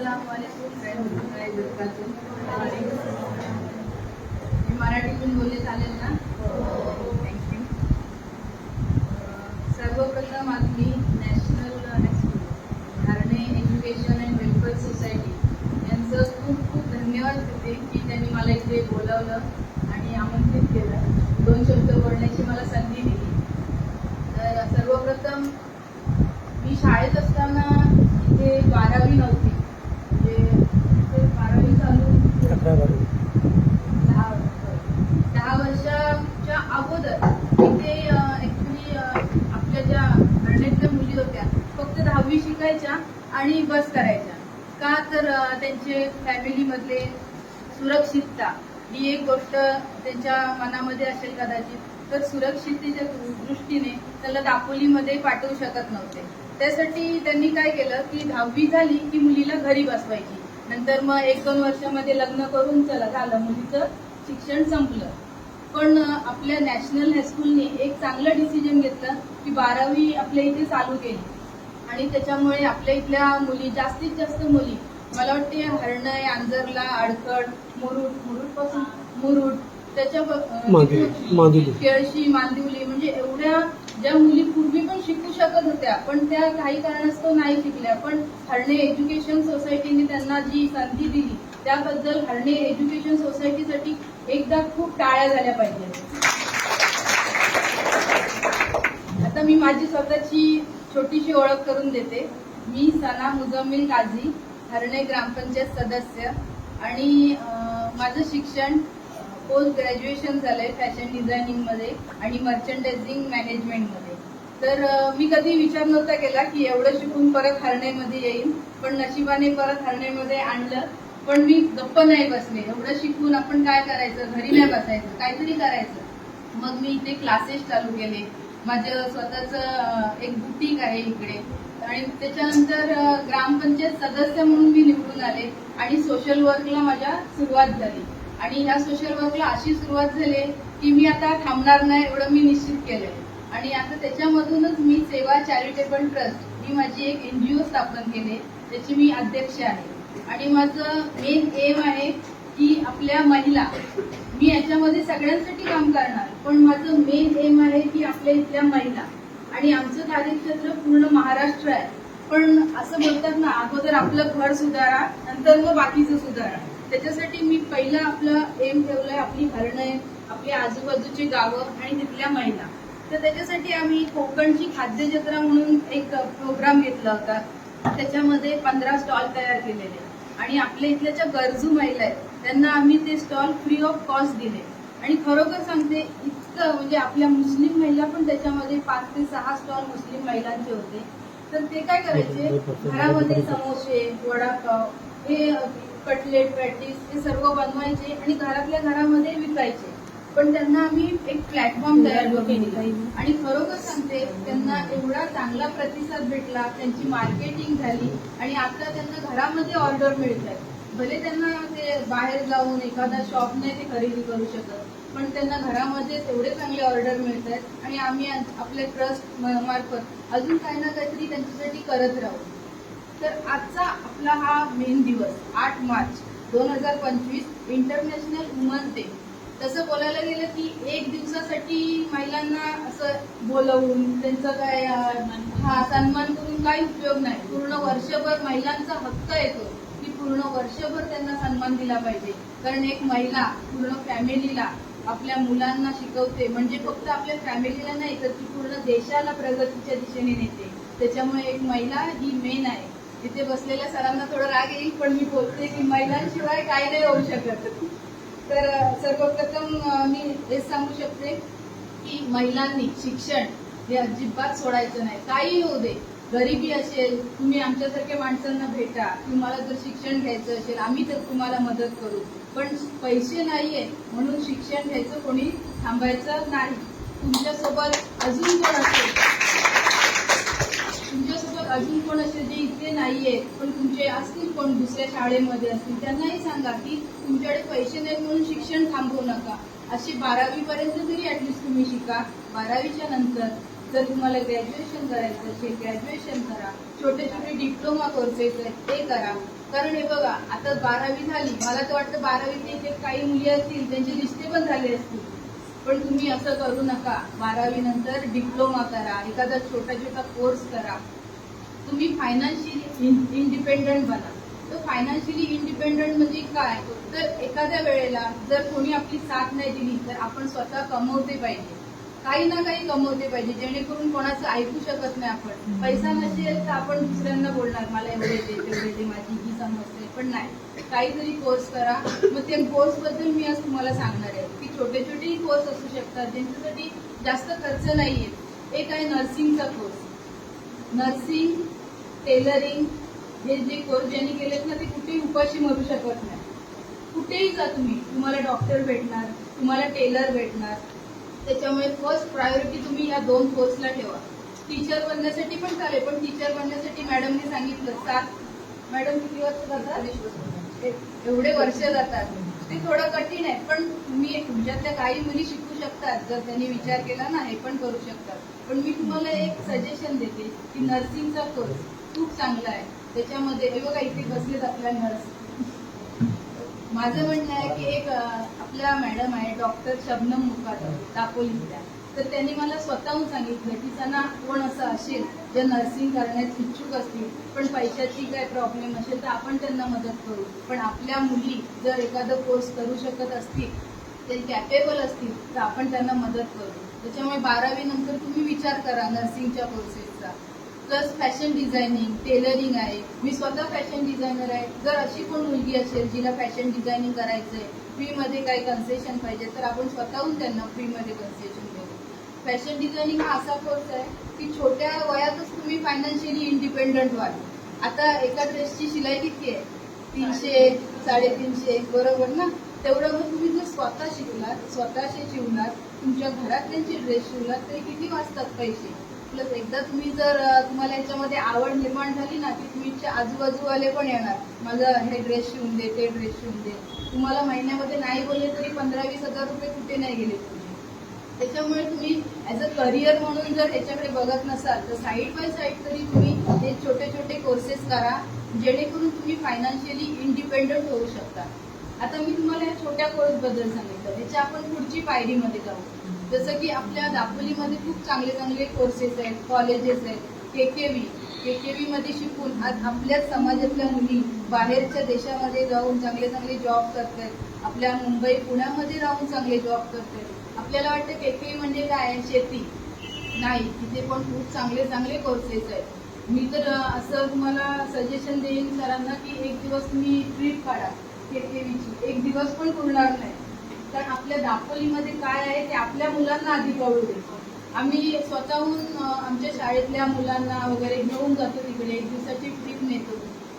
मी मराठीतून बोलले चालेल ना? थँक्यू. सर्वप्रथम आपली national high school Dharane education and welfare society यांचं खूप खूप धन्यवाद देते की त्यांनी मला इथे बोलावलं आणि आमंत्रित केलं, 2 शब्द बोलण्याची मला संधी दिली. तर सर्वप्रथम मी शाळेत असताना इथे 12वी नव्हती, म्हणजे 12वी चालू 10 वर्षाच्या अगोदर इथे ऍक्च्युली आपल्या ज्या धरणेतल्या मुली होत्या फक्त 10वी शिकायच्या आणि बस करायच्या. का तर त्यांचे फॅमिलीमधले सुरक्षितता ही एक गोष्ट त्यांच्या मनामध्ये असेल कदाचित, तर सुरक्षिततेच्या दृष्टीने त्याला दापोलीमध्ये पाठवू शकत नव्हते. त्यासाठी त्यांनी काय केलं की 10वी झाली की मुलीला घरी बसवायची, नंतर मग 1-2 वर्षामध्ये लग्न करून चला झालं, मुलीचं शिक्षण संपलं. पण आपल्या नॅशनल हायस्कूलने एक चांगलं डिसिजन घेतलं की 12वी आपल्या इथे चालू केली आणि त्याच्यामुळे आपल्या इथल्या मुली जास्तीत जास्त मुली, मला वाटते हरणय, आंजरला, अडखड, मुरुड त्याच्या केळशी, मांदिवली, म्हणजे एवढ्या ज्या मुली पूर्वी पण शिकू शकत होत्या पण त्या काही कारणास्तव नाही शिकल्या, पण हरणे एज्युकेशन सोसायटीने त्यांना जी संधी दिली त्याबद्दल हरणे एज्युकेशन सोसायटीसाठी एकदा खूप टाळ्या झाल्या पाहिजे. आता मी माझी स्वतःची छोटीशी ओळख करून देते. मी सना मुजम्मिल काझी, हरणे ग्रामपंचायत सदस्य, आणि माझं शिक्षण पोस्ट ग्रॅज्युएशन झालंय फॅशन डिझायनिंग मध्ये आणि मर्चंडायझिंग मॅनेजमेंट मध्ये. तर मी कधी विचार नव्हता केला की एवढं शिकून परत हरणेमध्ये येईन, पण नशिबाने परत हरणेमध्ये आणलं. पण मी गप्प नाही बसले, एवढं शिकून आपण काय करायचं, घरी नाही बसायचं, काहीतरी करायचं. मग मी इथे क्लासेस चालू केले, माझं स्वतःचं एक बुटीक आहे इकडे, आणि त्याच्यानंतर ग्रामपंचायत सदस्य म्हणून मी निवडून आले आणि सोशल वर्कला माझ्या सुरुवात झाली. आणि ह्या सोशल वर्कला अशी सुरुवात झाली की मी आता थांबणार नाही एवढं मी निश्चित केलंय. आणि आता त्याच्यामधूनच मी सेवा चॅरिटेबल ट्रस्ट ही माझी एक NGO स्थापन केली, त्याची मी अध्यक्ष आहे. आणि माझं मेन एम आहे की आपल्या महिला, मी याच्यामध्ये सगळ्यांसाठी काम करणार, पण माझं मेन एम आहे की आपल्या इथल्या महिला, आणि आमचं कार्यक्षेत्र पूर्ण महाराष्ट्र आहे. पण असं बोलतात ना, अगोदर आपलं घर सुधारा, नंतर मग बाकीचं सुधारा. त्याच्यासाठी मी पहिला आपला एम ठेवलाय आपली हरणं, आपली आजूबाजूची गावं आणि तिथल्या महिला. तर त्याच्यासाठी आम्ही कोकणची खाद्य जत्रा म्हणून एक प्रोग्राम घेतला होता. त्याच्यामध्ये 15 स्टॉल तयार केलेले आणि आपल्या इथल्या ज्या गरजू महिला आहेत त्यांना आम्ही ते स्टॉल फ्री ऑफ कॉस्ट दिले. आणि खरोखर सांगते, इतकं म्हणजे आपल्या मुस्लिम महिला पण त्याच्यामध्ये 5 ते 6 स्टॉल मुस्लिम महिलांचे होते. तर ते काय करायचे, घरामध्ये समोसे, वडापाव, हे कटलेट, पॅटीस हे सर्व बनवायचे आणि घरातल्या घरामध्ये विकायचे. पण त्यांना आम्ही एक प्लॅटफॉर्म तयार करून दिला आणि खरोखर सांगते त्यांना एवढा चांगला प्रतिसाद भेटला, त्यांची मार्केटिंग झाली आणि आता त्यांना घरामध्ये ऑर्डर मिळतात. भले त्यांना ते बाहेर जाऊन एखादा शॉप नाही ते खरेदी करू शकत, पण त्यांना घरामध्ये एवढे चांगले ऑर्डर मिळतात आणि आम्ही आपल्या ट्रस्ट मार्फत अजून काही ना काहीतरी त्यांच्यासाठी करत राहू. तर आजचा आपला हा मेन दिवस 8 मार्च 2025 इंटरनॅशनल वुमन्स डे. तसं बोलायला गेलं की एक दिवसासाठी महिलांना असं बोलवून त्यांचं काय सन्मान करून काही उपयोग नाही. पूर्ण वर्षभर महिलांचा हक्क येतो की पूर्ण वर्षभर त्यांना सन्मान दिला पाहिजे. कारण एक महिला पूर्ण फॅमिलीला, आपल्या मुलांना शिकवते, म्हणजे फक्त आपल्या फॅमिलीला नाही तर ती पूर्ण देशाला प्रगतीच्या दिशेने नेते. त्याच्यामुळे एक महिला ही मेन आहे. तिथे बसलेल्या सरांना थोडं राग येईल, पण मी बोलते की महिलांशिवाय काही नाही होऊ शकत. तर सर्वप्रथम मी हेच सांगू शकते की महिलांनी शिक्षण हे अजिबात सोडायचं नाही. काही होऊ दे, गरिबी असेल, तुम्ही आमच्यासारख्या माणसांना भेटा, तुम्हाला जर शिक्षण घ्यायचं असेल आम्ही तर तुम्हाला मदत करू. पण पैसे नाहीये म्हणून शिक्षण घ्यायचं कोणी थांबायचं नाही. तुमच्यासोबत अजून कोण असेल जे इथे नाहीये पण तुमचे असतील कोण दुसऱ्या शाळेमध्ये असतील, त्यांनाही सांगा की तुमच्याकडे पैसे नाहीत म्हणून शिक्षण थांबवू नका. अशी 12वी पर्यंत तरी ऍटलिस्ट तुम्ही शिका. 12वीच्या नंतर जर तुम्हाला ग्रॅज्युएशन करायचं असेल ग्रॅज्युएशन करा, छोटे छोटे डिप्लोमा कोर्सेस आहेत ते करा. कारण हे बघा, आता 12वी झाली, मला तर वाटतं 12वीचे जे काही मुली असतील त्यांचे लिस्टे पण झाले असतील, पण तुम्ही असं करू नका. 12वी नंतर डिप्लोमा करा, एखादा छोटा छोटा कोर्स करा. तुम्ही फायनान्शियली इंडिपेंडंट बना. तर फायनान्शियली इंडिपेंडंट म्हणजे काय, तर एखाद्या वेळेला जर कोणी आपली साथ नाही दिली तर आपण स्वतः कमवते पाहिजे, काही ना काही कमवते पाहिजे, जेणेकरून कोणाचं ऐकू शकत नाही आपण. पैसा नसेल तर आपण दुसऱ्यांना बोलणार मला एवढे दे तेवढे दे, माझी ही समस्या आहे. पण नाही, काहीतरी कोर्स करा. मग त्या कोर्सबद्दल मी आज तुम्हाला सांगणार आहे की छोटे छोटे कोर्स असू शकतात ज्यांच्यासाठी जास्त खर्च नाहीये. एक आहे नर्सिंगचा कोर्स. नर्सिंग, टेलरिंग हे जे कोर्स ज्यांनी केलेत ना ते कुठेही उपाशी मरू शकत नाही. कुठेही जा तुम्ही, तुम्हाला डॉक्टर भेटणार, तुम्हाला टेलर भेटणार. त्याच्यामुळे फर्स्ट प्रायोरिटी तुम्ही या 2 कोर्सला ठेवा. टीचर बनण्यासाठी पण चालेल, पण टीचर बनण्यासाठी मॅडमने सांगितलं 7 मॅडम किती वर्ष जातात, एवढे वर्ष जातात. ते थोडं कठीण आहे, पण तुम्ही तुमच्यातल्या काही मुली शिकू शकतात जर त्यांनी विचार केला ना, हे पण करू शकतात. पण मी तुम्हाला एक सजेशन देते की नर्सिंगचा कोर्स खूप चांगला आहे. त्याच्यामध्ये हे बघा इथे बसलेत आपल्या नर्स. माझं म्हणणं आहे की एक आपल्या मॅडम आहे डॉक्टर शबनम मुकादम दापोलीच्या, तर त्यांनी मला स्वतःहून सांगितलं की त्यांना कोण असं असेल जे नर्सिंग करण्यास इच्छुक असतील पण पैशाची काय प्रॉब्लेम असेल तर आपण त्यांना मदत करू. पण आपल्या मुली जर एखादा कोर्स करू शकत असतील, ते कॅपेबल असतील तर आपण त्यांना मदत करू. त्याच्यामुळे 12वी नंतर तुम्ही विचार करा नर्सिंगच्या कोर्सेसचा. प्लस फॅशन डिझायनिंग, टेलरिंग आहे. मी स्वतः फॅशन डिझायनर आहे. जर अशी कोण मुलगी असेल जिला फॅशन डिझायनिंग करायचंय, फ्रीमध्ये काही कन्सेशन पाहिजे तर आपण स्वतःहून त्यांना फ्रीमध्ये कन्सेशन देऊ. फॅशन डिझायनिंग हा असा कोर्स आहे की छोट्या वयातच तुम्ही फायनान्शियली इंडिपेंडंट व्हाल. आता एका ड्रेसची शिलाई किती आहे, 300 350, बरोबर ना. तेवढं मग तुम्ही जर स्वतः शिकलात, स्वतःचे शिवलात, तुमच्या घरातल्यांचे ड्रेस शिवलात तरी किती वाचतात पैसे. प्लस एकदा तुम्ही जर तुम्हाला याच्यामध्ये आवड निर्माण झाली ना की तुमच्या आजूबाजूवाले पण येणार, माझं हे ड्रेस शिवून दे, ते ड्रेस शिवून दे. तुम्हाला महिन्यामध्ये नाही बोलले तरी 15-20 हजार रुपये कुठे नाही गेले तुमचे. त्याच्यामुळे तुम्ही ॲज अ करिअर म्हणून जर ह्याच्याकडे बघत नसाल तर साईड बाय साईड तरी तुम्ही हे छोटे छोटे कोर्सेस करा, जेणेकरून तुम्ही फायनान्शियली इंडिपेंडंट होऊ शकता. आता मी तुम्हाला या छोट्या कोर्सबद्दल सांगितलं, ह्याच्या आपण पुढची पायरीमध्ये जाऊ. जसं की आपल्या दापोलीमध्ये खूप चांगले चांगले कोर्सेस आहेत, कॉलेजेस आहेत. केकेव्ही मध्ये शिकून आज आपल्याच समाजातल्या मुली बाहेरच्या देशामध्ये जाऊन चांगले चांगले जॉब करतात. आपल्या मुंबई पुण्यामध्ये राहून चांगले जॉब करतात. आपल्याला वाटतं केकेव्ही म्हणजे काय, शेती नाही, तिथे पण खूप चांगले चांगले कोर्सेस आहेत. मी तर असं तुम्हाला सजेशन देईन सरांना की एक दिवस तुम्ही ट्रिप काढा केकेव्हीची. एक दिवस पण पुरणार नाही, कारण आपल्या दापोलीमध्ये काय आहे ते आपल्या मुलांना आधी कळू दे. आम्ही स्वतःहून आमच्या शाळेतल्या मुलांना वगैरे घेऊन जातो तिकडे, एक दिवसाची ट्रिप नेतो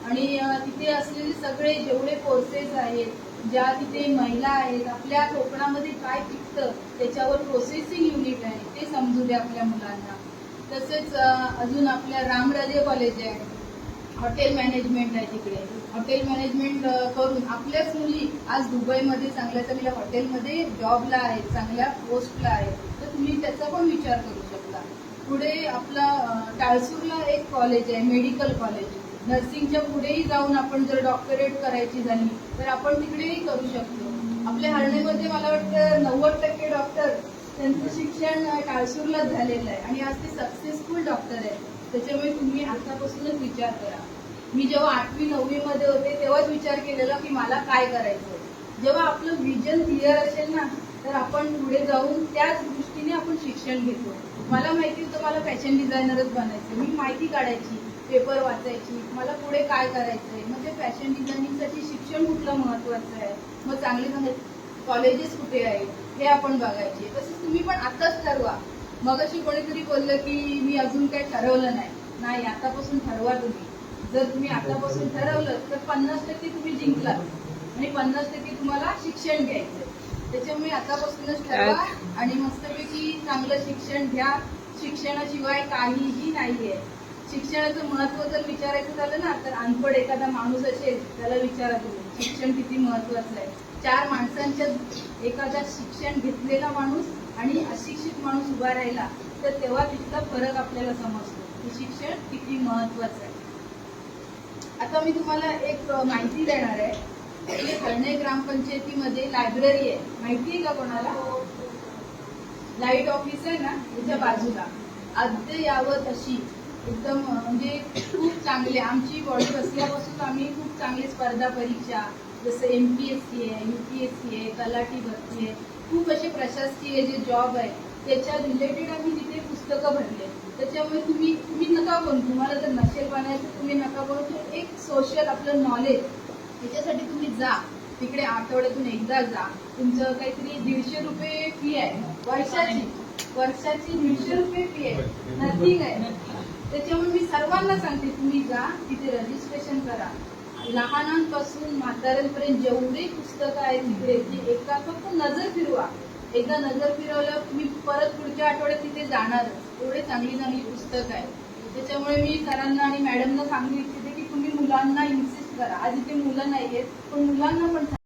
आणि तिथे असलेले सगळे जेवढे कोर्सेस आहेत, ज्या तिथे महिला आहेत, आपल्या कोकणामध्ये काय पिकतं त्याच्यावर प्रोसेसिंग युनिट आहे ते समजू दे आपल्या मुलांना. तसेच अजून आपल्या रामराजे कॉलेज आहे, हॉटेल मॅनेजमेंट आहे. तिकडे हॉटेल मॅनेजमेंट करून आपल्याच मुली आज दुबईमध्ये चांगल्या चांगल्या हॉटेलमध्ये जॉबला आहेत, चांगल्या पोस्टला आहेत. तर तुम्ही त्याचा पण विचार करू शकता. पुढे आपला टाळसूरला एक कॉलेज आहे, मेडिकल कॉलेज. नर्सिंगच्या पुढेही जाऊन आपण जर डॉक्टरेट करायची झाली तर आपण तिकडेही करू शकतो. आपल्या हरणेमध्ये मला वाटतं 90% डॉक्टर त्यांचं शिक्षण टाळसूरलाच झालेलं आहे आणि आज ते सक्सेसफुल डॉक्टर आहेत. त्याच्यामुळे तुम्ही आतापासूनच विचार करा. मी जेव्हा 8वी-9वी मध्ये होते तेव्हाच विचार केलेला की मला काय करायचं. जेव्हा आपलं विजन क्लिअर असेल ना तर आपण पुढे जाऊन त्याच दृष्टीने आपण शिक्षण घेतो. मला माहिती होतं मला फॅशन डिझायनरच बनायचं. मी माहिती काढायची, पेपर वाचायची, मला पुढे काय करायचंय. म्हणजे फॅशन डिझायनिंगसाठी शिक्षण कुठलं महत्वाचं आहे, मग चांगले चांगले कॉलेजेस कुठे आहेत हे आपण बघायचे. तसंच तुम्ही पण आताच ठरवा. मगाशी कोणीतरी बोललं की मी अजून काही ठरवलं नाही, आतापासून ठरवा तुम्ही. जर तुम्ही आतापासून ठरवलं तर 50% तुम्ही जिंकलात आणि 50% तुम्हाला शिक्षण घ्यायचंय. त्याच्यामुळे आतापासूनच ठरवा आणि मस्तपैकी चांगलं शिक्षण घ्या. शिक्षणाशिवाय काहीही नाहीये. शिक्षणाचं महत्व जर विचारायचं झालं ना तर अनपढ एखादा माणूस असेल त्याला विचारा तुम्ही शिक्षण किती महत्वाचं आहे. 4 माणसांच्या एखादा शिक्षण घेतलेला माणूस आणि अशिक्षित माणूस उभा राहिला तर तेव्हा तिथला फरक आपल्याला समजतो की शिक्षण किती महत्वाचं आहे. आता मी तुम्हाला एक माहिती देणार आहे की हरणे ग्रामपंचायतीमध्ये लायब्ररी आहे. माहिती आहे का कोणाला? लाईट ऑफिस आहे ना, त्याच्या बाजूला अद्ययावत अशी एकदम म्हणजे खूप चांगली आमची बॉडी बसल्यापासून आम्ही खूप चांगली स्पर्धा परीक्षा जसं MPSC आहे, UPSC आहे, तलाठी भरती आहे, खूप असे प्रशासकीय जे जॉब आहे त्याच्या रिलेटेड आम्ही तिथे पुस्तकं भरले. त्याच्यामुळे तुम्ही नका बनू, तुम्हाला जर नसेल बनायचं तुम्ही नका बनू. एक सोशल आपलं नॉलेज त्याच्यासाठी तुम्ही जा तिकडे, आठवड्यातून एकदा जा. तुमचं काहीतरी 150 रुपये फी आहे वर्षाची 150 रुपये फी आहे, नथिंग आहे. त्याच्यामुळे मी सर्वांना सांगते तुम्ही जा तिथे रजिस्ट्रेशन करा. लहानांपासून म्हाताऱ्यांपर्यंत जेवढे पुस्तकं आहेत तिकडे ती एका फक्त नजर फिरवा. एकदा नजर फिरवल्यावर तुम्ही परत पुढच्या आठवड्यात तिथे जाणारच. एवढे चांगली चांगली पुस्तकं आहेत. त्याच्यामुळे मी सरांना आणि मॅडमना सांगू इच्छिते की तुम्ही मुलांना इन्सिस्ट करा. आज इथे मुलं नाहीयेत पण मुलांना पण